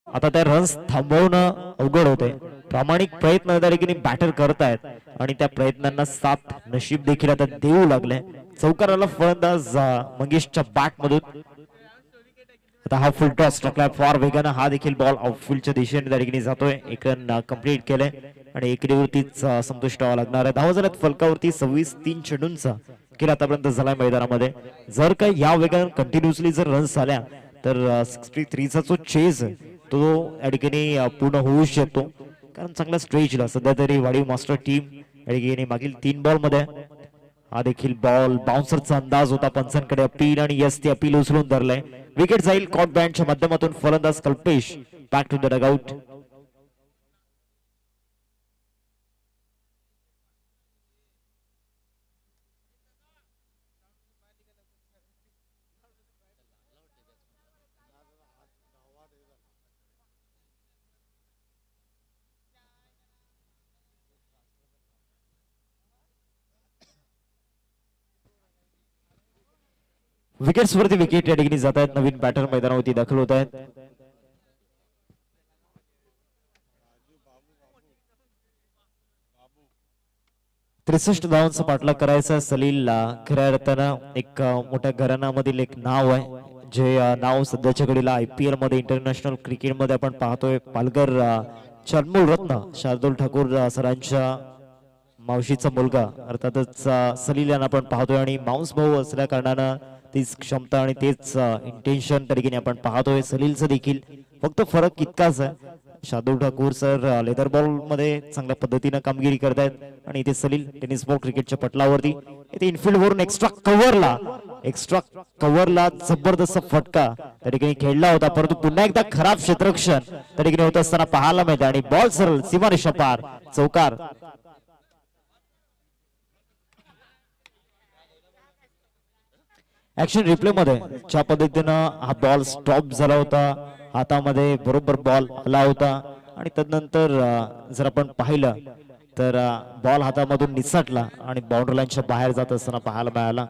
आता त्या रन्स थांबवणं अवघड होते. प्रामाणिक प्रयत्न त्या ठिकाणी बॅटर करतायत आणि त्या प्रयत्नांना साथ नशीब देखील आता देऊ लागले. चौकाराला फलंदाज मंगेशच्या बॅट मधून. आता हा फुल टॉस टाकलाय फार वेगानं, हा देखील बॉल आउटफील्डच्या दिशेने त्या ठिकाणी जातोय. एक रन कंप्लीट केलंय आणि एकेरीवरतीच संतुष्ट व्हावं लागणार आहे. धावा झाल्यात फलकावरती 26-3 चेंडूंचा खेळ आतापर्यंत झालाय मैदानामध्ये. जर काही या वेगानं कंटिन्युअसली जर रन्स झाल्या तर 63चा जो चेज तो या ठिकाणी पूर्ण होऊ शकतो, कारण चांगला स्ट्रेचला सध्या तरी वाढीव मास्टर टीम या ठिकाणी मागील 3 बॉल मध्ये. हा देखील बॉल बाउन्सरचा अंदाज होता, पंचांकडे अपील आणि यस ते अपील उचलून धरलंय. विकेट जाईल कॉट बँडच्या माध्यमातून. फलंदाज Kalpesh back to the dugout. Wickets वरती विकेट या ठिकाणी जात आहेत. नवीन बॅटर मैदानावरती दाखल होत आहेत. त्रेसष्ट धावांचा पाठलाग करायचा सलीलला. खऱ्या अर्थानं एक मोठ्या घराण्यामधील एक नाव आहे, जे नाव सध्याच्या घडीला IPL मध्ये इंटरनॅशनल क्रिकेट मध्ये आपण पाहतोय. पालघर अनमोल रत्न शार्दूल ठाकूर सरांच्या मावशीचा मुलगा अर्थातच सलील यांना आपण पाहतोय आणि माऊस भाऊ असल्या कारणानं तीच क्षमता आणि तेच इंटेन्शन तरीके आपण पाहतोय सलीलचं देखील फक्त फरक इतकाच आहे Shardul Thakur sir leather ball मध्ये चांगल्या पद्धतीने कामगिरी करतायत आणि इथे सलील टेनिस बॉल क्रिकेटच्या पटलावरती इथे इनफिल्ड वरून एक्स्ट्रा कव्हरला जबरदस्त फटका त्या ठिकाणी खेळला होता परंतु पुन्हा एकदा खराब क्षेत्ररक्षण त्या ठिकाणी होत असताना पाहायला मिळते आणि बॉल सरळ सीमारेषा पार चौकार. ऍक्शन रिप्ले मध्ये ज्या पद्धतीनं हा बॉल स्टॉप झाला होता हातामध्ये बरोबर बॉल आला होता आणि तदनंतर जर आपण पाहिलं तर बॉल हातामधून निसटला आणि बाउंड्री लाईनच्या बाहेर जात असताना पाहायला मिळाला.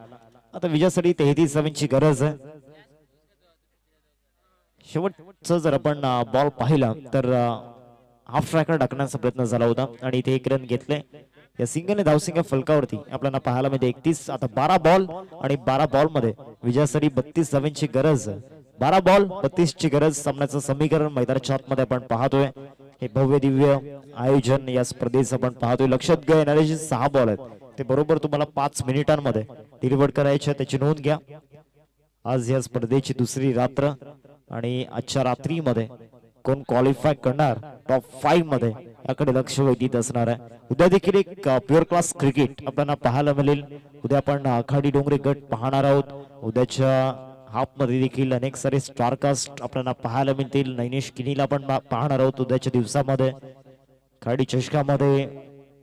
आता विजयासाठी 33 रनची गरज आहे. शेवटचं जर आपण बॉल पाहिला तर हाफ स्ट्रायकर टाकण्याचा प्रयत्न झाला होता आणि इथे 1 रन घेतले. या सिंगलने धावसिंग फलकावरती आपल्याला पाहायला मिळते 31. आता 12 बॉल आणि 12 बॉल मध्ये विजयासाठी 32 रनची गरज. 12 बॉल 32 ची गरज. सामन्याचं समीकरण मैदानाच्या आतमध्ये आपण पाहतोय. हे भव्य दिव्य आयोजन या स्पर्धेचं आपण पाहतोय. लक्षात घ्या येणारे जे 6 बॉल आहेत ते बरोबर तुम्हाला 5 मिनिटांमध्ये डिलिव्हर करायचे त्याची नोंद घ्या. आज या स्पर्धेची दुसरी रात्र आणि आजच्या रात्रीमध्ये कोण क्वालिफाय करणार टॉप 5 मध्ये याकडे लक्ष वेधित असणार आहे. उद्या देखील एक प्युअर क्लास क्रिकेट आपल्याला पाहायला मिळेल. उद्या आपण आखाडी डोंगरे गट पाहणार आहोत. उद्याच्या हाफ मध्ये देखील अनेक सारे स्टारकास्ट आपल्याला पाहायला मिळतील. नैनेश किनीला आपण पाहणार आहोत उद्याच्या दिवसामध्ये. खाडी चषकामध्ये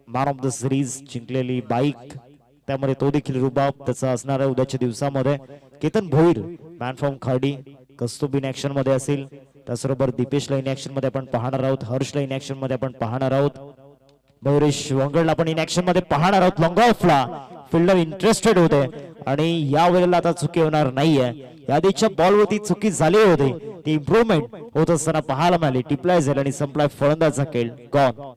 मॅन ऑफ द सिरीज जिंकलेली बाईक त्यामध्ये तो देखील रुबाब त्याचा असणार आहे उद्याच्या दिवसामध्ये. केतन भोईर मॅन फ्रॉम खाडी कस्तुब इन ऍक्शन मध्ये असेल. त्याचबरोबर दीपेशला इन ऍक्शन मध्ये आपण पाहणार आहोत. हर्षला इन ऍक्शन मध्ये आपण पाहणार आहोत. भैरेश वंगडला आपण इन ऍक्शन मध्ये पाहणार आहोत. लॉंग ऑफला फिल्डर इंटरेस्टेड होते आणि या वेळेला आता चुकी होणार नाहीये. यादीच्या बॉलवरती चुकी झाली होती ती इम्प्रूव्हमेंट होत असताना पाहायला मिळाली. टिपलाय झाली आणि संपलाय फलंदाजचा खेळ. गॉन.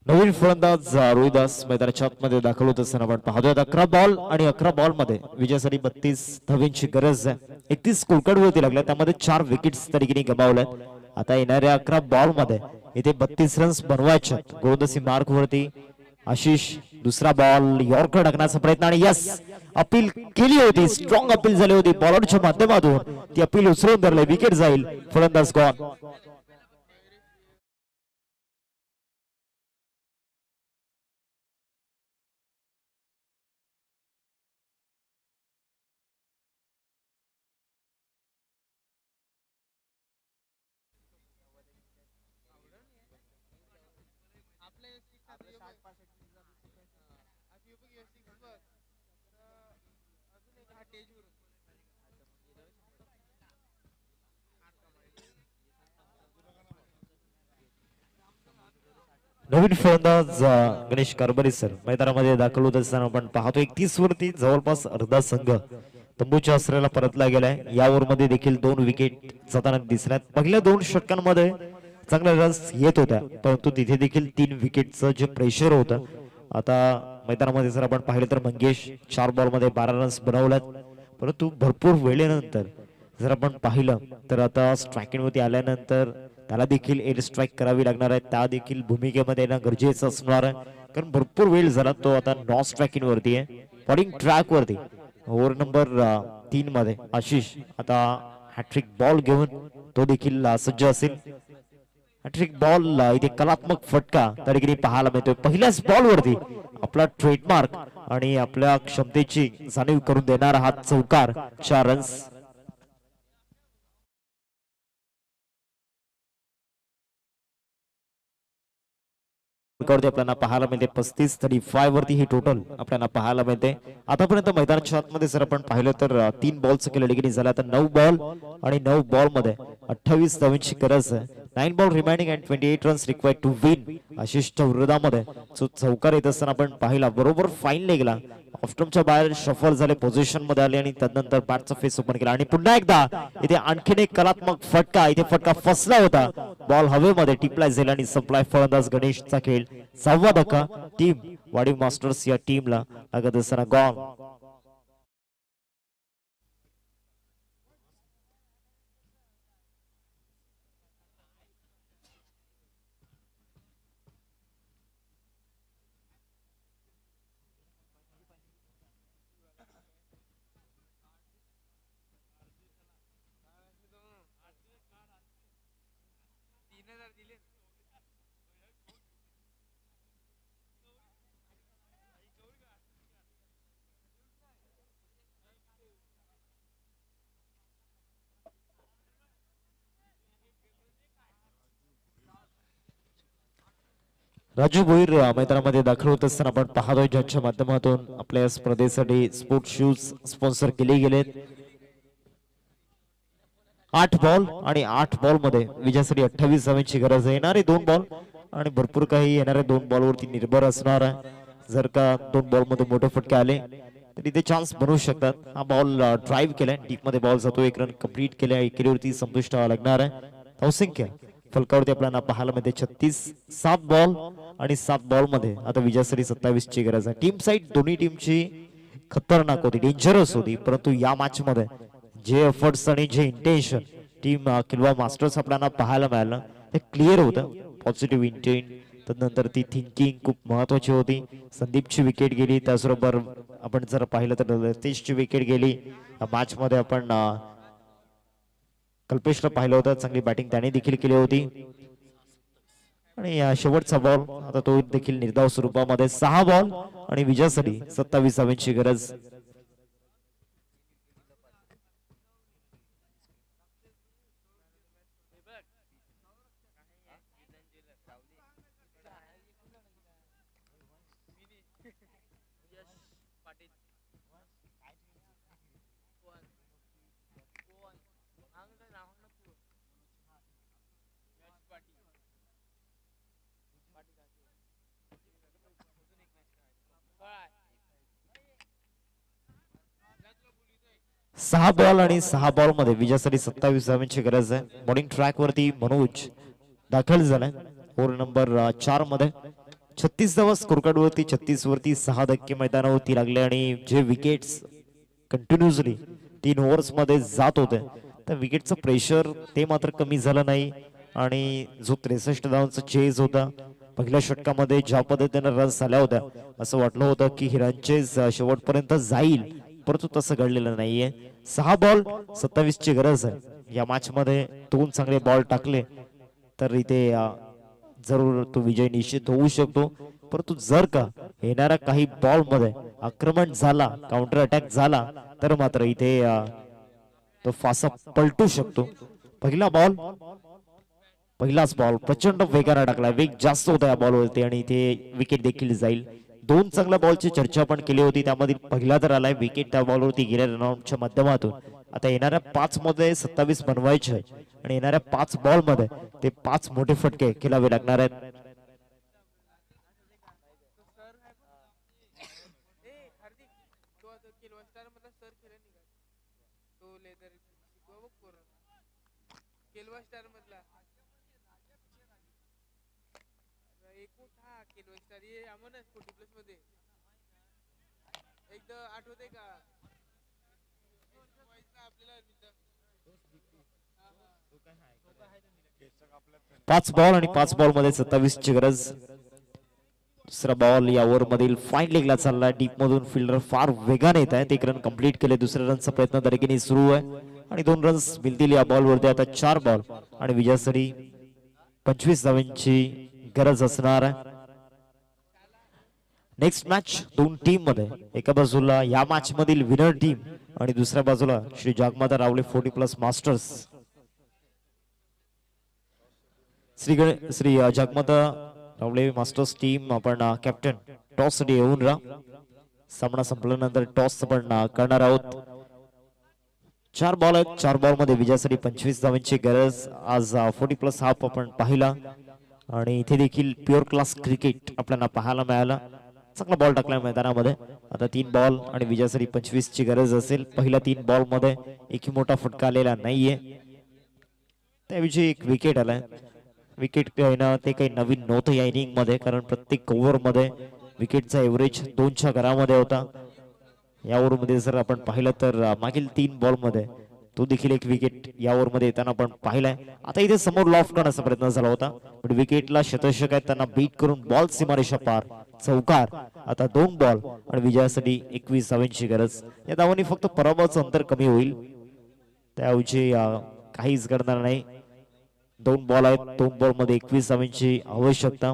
नवीन फलंदाज रोहिदास मैदानाच्या आतमध्ये दाखल होत असताना आपण पाहतोय. 11 बॉल आणि 11 बॉल मध्ये विजयासाठी 32 धावांची गरज आहे. 31 स्कोरकार्डवरती लागल्या त्यामध्ये 4 विकेट्स त्या ठिकाणी गमावल्या. आता येणाऱ्या 11 बॉल मध्ये इथे 32 रन्स बनवायचे. गोलंदाजी मार्क वरती आशिष. दुसरा बॉल यॉर्कर टाकण्याचा प्रयत्न आणि यस अपील केली होती. स्ट्रॉंग अपील झाली होती बॉलरच्या माध्यमातून. ती अपील उचलून धरले. विकेट जाईल. फलंदाज गॉन. नवीन फलंदाज गणेश कारभारी सर मैदानामध्ये दाखल होत असताना आपण पाहतो. 31 वरती जवळपास अर्धा संघ तंबूच्या आश्रयाला परतला गेलाय. या ओव्हर मध्ये देखील 2 विकेट जाताना दिसल्यात. पहिल्या 2 षटकांमध्ये चांगल्या रन्स येत होत्या परंतु तिथे देखील 3 विकेटचं जे प्रेशर होतं. आता मैदानामध्ये जर आपण पाहिलं तर मंगेश 4 बॉल मध्ये 12 रन्स बनवल्यात परंतु भरपूर वेळेनंतर जर आपण पाहिलं तर आता स्ट्रायकिंग वरती आल्यानंतर त्याला देखील एअर स्ट्राईक करावी लागणार आहे. त्या देखील भूमिकेमध्ये येणं गरजेचं असणार आहे कारण भरपूर वेळ झाला तो आता नॉन स्ट्रायकिंग वरती आहे. बॉलिंग ट्रॅक वरती ओव्हर नंबर 3 मध्ये आशिष आता हॅट्रिक बॉल घेऊन तो देखील सज्ज असेल. हॅट्रिक बॉल इथे कलात्मक फटका त्या ठिकाणी पाहायला मिळतोय. पहिल्याच बॉल वरती आपला ट्रेडमार्क आणि आपल्या क्षमतेची जाणीव करून देणारा हा चौकार. 4 रन्स. आपल्याला पाहायला मिळते 35-35 वरती ही टोटल आपल्याला पाहायला मिळते. आतापर्यंत मैदानाच्या आतमध्ये जर आपण पाहिलं तर 3 बॉलचं केलं झाला तर 9 बॉल आणि 9 बॉल मध्ये 28 धावांची गरज आहे. 9 ball remaining and 28 runs required to win. आशिषच्या विरोधामध्ये चौकार येत असताना आपण पाहिला बरोबर फाईन लेगला ऑफ्टमच्या बाहेर शफल झाले, पोझिशन मध्ये आले आणि त्यानंतर बॅटचा फेस ओपन केला आणि पुन्हा एकदा इथे आणखीन एक कलात्मक फटका. इथे फटका फसला होता, बॉल हवेमध्ये टिपला झाला आणि संपलाय फलंदाज गणेशचा खेळ. 6वा धक्का टीम वाडीव मास्टर्स या टीमला लागत असताना गॉल. राजू भोईर मैदानामध्ये दाखल होत असताना आपण पाहतोय ज्यांच्या माध्यमातून आपल्या स्पर्धेसाठी स्पोर्ट शूज स्पॉन्सर केले गेलेत. 8 बॉल आणि 8 बॉल मध्ये विजयासाठी 28 धावांची गरज आहे. येणारे 2 बॉल आणि भरपूर काही येणाऱ्या 2 बॉलवरती निर्भर असणार आहे. जर का 2 बॉल मध्ये मोठे फटके आले तर इथे चान्स बनवू शकतात. हा बॉल ड्राईव्ह केलाय, डीप मध्ये बॉल जातो, 1 रन कंप्लीट केल्या, एकेरीवरती संतुष्ट व्हावं लागणार आहे. धावसंख्या फलकावरती आपल्याला पाहायला मिळते 36. 7 बॉल आणि 7 बॉल मध्ये आता विजयासाठी 27 ची गरज आहे. टीम साईड दोन्ही टीमची खतरनाक होती, डेंजरस होती, परंतु या मॅच मध्ये जे एफर्ट्स आणि जे इंटेन्शन टीम किल्वा मास्टर्स आपल्याला पाहायला मिळालं ते क्लिअर होतं. पॉझिटिव्ह इंटेंट, त्यानंतर ती थिंकिंग खूप महत्वाची होती. संदीपची विकेट गेली, त्याचबरोबर आपण जर पाहिलं तर लतेशची विकेट गेली. या मॅच मध्ये आपण कल्पेशला पाहिलं होतं, चांगली बॅटिंग त्याने देखील केली होती. आणि शेवटचा बॉल आता तो देखील निर्धाव स्वरूपामध्ये 6 बॉल आणि विजयासाठी 27 धावांची गरज. सहा बॉल आणि 6 बॉल मध्ये विजयासाठी 27 धावांची गरज आहे. बॉलिंग ट्रॅक वरती मनोज दाखल झालाय ओव्हर नंबर 4 मध्ये. 36 धावा स्कोरकार्ड वरती, 36 वरती 6 धक्के मैदानावरती लागले आणि जे विकेट्स कंटिन्युअसली 3 ओव्हर्स मध्ये जात होते त्या विकेटचं प्रेशर ते मात्र कमी झालं नाही. आणि जो 63 धावांचा चेज होता पहिल्या षटकामध्ये ज्या पद्धतीने रन्स झाल्या होत्या असं वाटलं होतं की ही रन चेज शेवटपर्यंत जाईल, परंतु तसं घडलेलं नाहीये. 6 बॉल 27 ची गरज आहे. या मॅच मध्ये 2 चांगले बॉल टाकले तर इथे जरूर तो विजय निश्चित होऊ शकतो. परंतु जर का येणाऱ्या काही बॉल मध्ये आक्रमण झाला, काउंटर अटॅक झाला तर मात्र इथे तो फासा पलटू शकतो. पहिलाच बॉल प्रचंड वेगाने टाकला, वेग जास्त होता या बॉलवरती आणि इथे विकेट देखील जाईल. 2 चांगल्या बॉलची चर्चा आपण केली होती, त्यामध्ये पहिला तर आलाय विकेट त्या बॉलवरती गेल्या रनआउटच्या माध्यमातून. आता येणाऱ्या 5 मध्ये 27 बनवायचे आणि येणाऱ्या 5 बॉल मध्ये ते 5 मोठे फटके खेळावे लागणार आहेत. पाच बॉल आणि 5 बॉल मध्ये 27 ची गरज. दुसरा बॉल या ओव्हर मधील फाईन लेगला चालला, डीप मधून फिल्डर फार वेगाने येत आहेत. 1 रन कंप्लीट केले, दुसऱ्या रनचा प्रयत्न दरकीने सुरू आहे आणि 2 रन्स मिळतील या बॉल वरती. आता 4 बॉल आणि विजयासाठी 25 धावांची गरज असणार आहे. नेक्स्ट मॅच 2 टीम मध्ये, एका बाजूला या मॅच मधील विनर टीम आणि दुसऱ्या बाजूला श्री जागमाता रावले 40+ मास्टर्स. श्री जागमाता रावले मास्टर्स टीम आपण कॅप्टन टॉस साठी येऊन राहा. सामना संपल्यानंतर टॉस आपण करणार आहोत. 4 बॉल आहेत, 4 बॉल मध्ये विजयासाठी 25 धावांची गरज. आज 40+ हाफ आपण पाहिला आणि इथे देखील प्युअर क्लास क्रिकेट आपल्याला पाहायला मिळाला. चांगला बॉल टाकला मैदानामध्ये. आता 3 बॉल आणि विजयासाठी 25 ची गरज असेल. पहिल्या 3 बॉल मध्ये एकही मोठा फटका आलेला नाहीये. त्याविषयी एक विकेट आलाय. विकेट घेणं ते काही नवीन नव्हतं या इनिंग मध्ये, कारण प्रत्येक ओव्हर मध्ये विकेटचा एव्हरेज 2च्या घरामध्ये होता. या ओव्हर मध्ये जर आपण पाहिलं तर मागील 3 बॉल मध्ये तो देखील एक विकेट या ओव्हर मध्ये येताना आपण पाहिलाय. आता इथे समोर लॉफ्ट करण्याचा प्रयत्न झाला होता, पण विकेटला शतषक आहेत त्यांना बीट करून बॉल सीमारेषा पार चौकार. आता 2 बॉल आणि विजयासाठी 21 धावांची गरज. या धावांनी फक्त पराभवाचं अंतर कमी होईल, त्याऐवजी काहीच करणार नाही. 2 बॉल आहेत, 2 बॉल मध्ये 21 धावांची आवश्यकता.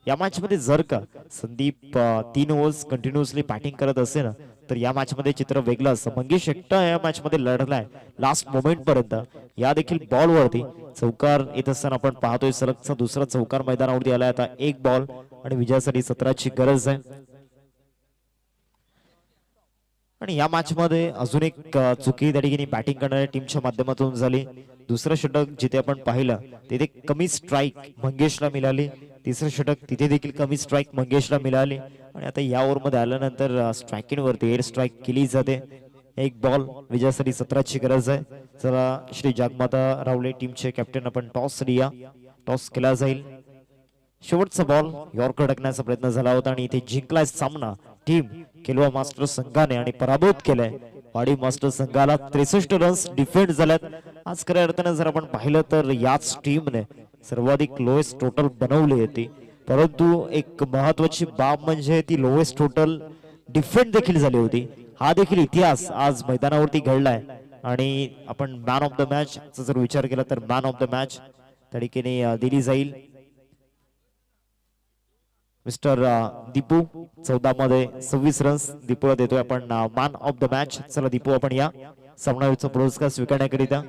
या मॅच मध्ये जर का संदीप 3 ओव्हर्स कंटिन्युअसली बॅटिंग करत असेल ना, तर या मॅच मध्ये चित्र वेगळं असतं. मंगेश एकटा या मॅच मध्ये लढलाय लास्ट मोमेंट पर्यंत. या देखील बॉल वरती चौकार येत असताना आपण पाहतोय. सलगचा दुसरा चौकार मैदानावरती आलाय. आता 1 बॉल आणि विजयासाठी 17 ची गरज आहे. आणि या मॅच मध्ये अजून एक चुकी त्या ठिकाणी बॅटिंग करणाऱ्या टीमच्या माध्यमातून झाली. दुसरं षटक जिथे आपण पाहिलं तिथे कमी स्ट्राईक मंगेशला मिळाली. तिसरं षटक तिथे देखील कमी स्ट्राईक मंगेशला मिळाली. आणि आता या ओव्हर मध्ये आल्यानंतर स्ट्रायकिंग वरती एअर स्ट्राईक केली जाते. 1 बॉल विजयासाठी 17 ची गरज आहे. चला श्री जागमाता रावले टीमचे कॅप्टन आपण टॉस लिया. टॉस केला जाईल. शेवटचा बॉल यॉर्कर टाकण्याचा प्रयत्न झाला होता आणि इथे जिंकलाय सामना टीम केलवा मास्टर्स संघाने आणि पराभूत केलाय वाडी मास्टर्स संघाला. 63 रन्स डिफेंड झाल्यात. आज खऱ्या अर्थाने जर आपण पाहिलं तर याच टीमने सर्वाधिक लोएस्ट टोटल बनवली होती, परंतु एक महत्वाची बाब म्हणजे ती लोएस्ट टोटल डिफेंड देखील झाली होती. हा देखील इतिहास आज मैदानावरती घडलाय. आणि आपण मॅन ऑफ द मॅच चा जर विचार केला तर मॅन ऑफ द मॅच त्या ठिकाणी दिली जाईल मिस्टर दीपू. 14 मध्ये 26 रन्स दीपूला देतोय आपण मॅन ऑफ द मॅच. चला दीपू आपण या सामनावीरचा पुरस्कार स्वीकारण्याकरिता.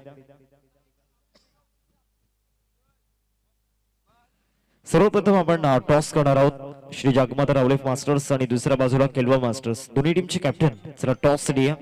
सर्वप्रथम आपण टॉस करणार आहोत. श्री जागमाता रावले मास्टर्स आणि दुसऱ्या बाजूला केलवा मास्टर्स दोन्ही टीमचे कॅप्टन. चला टॉस लिया.